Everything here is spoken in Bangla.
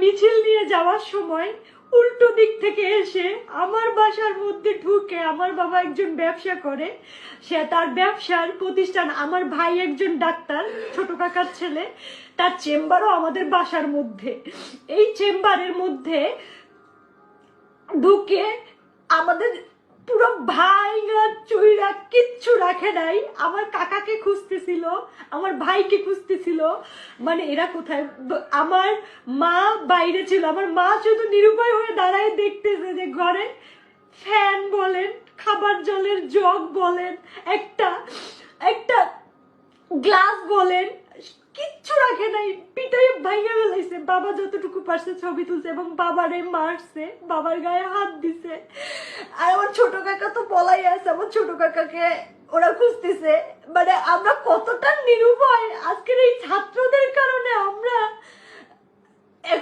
মিছিল নিয়ে যাওয়ার সময় উল্টো দিক থেকে এসে আমার বাসার মধ্যে ঢুকে, আমার বাবা একজন ব্যবসা করে, সে তার ব্যবসার প্রতিষ্ঠান, আমার ভাই একজন ডাক্তার, ছোট কাকার ছেলে, তার চেম্বারও আমাদের বাসার মধ্যে। এই চেম্বারের মধ্যে ঢুকে আমাদের পুরো ভাইঙা চুইরা কিচ্ছু রাখে নাই, আমার কাকাকে খুঁজতেছিল, আমার ভাইকে খুঁজতেছিল, মানে এরা কোথায়। আমার মা বাইরে ছিল, আমার মা শুধু নিরুপায় হয়ে দাঁড়ায় দেখতেছে যে ঘরে ফ্যান বলেন, খাবার জলের জগ বলেন, একটা একটা গ্লাস বলেন, কিচ্ছু রাখে নাই, পিটাই ভাইয়া ফেলাইছে। বাবা যতটুকু পারছে ছবি তুলছে এবং বাবারে মারছে, বাবার গায়ে হাত দিছে। আর আমার ছোট কাকা তো পলাই আছে, আমার ছোট কাকাকে ওরা খুঁজতেছে। মানে আমরা কতটা নিরুপায়, আজকের এই ছাত্রদের কারণে আমরা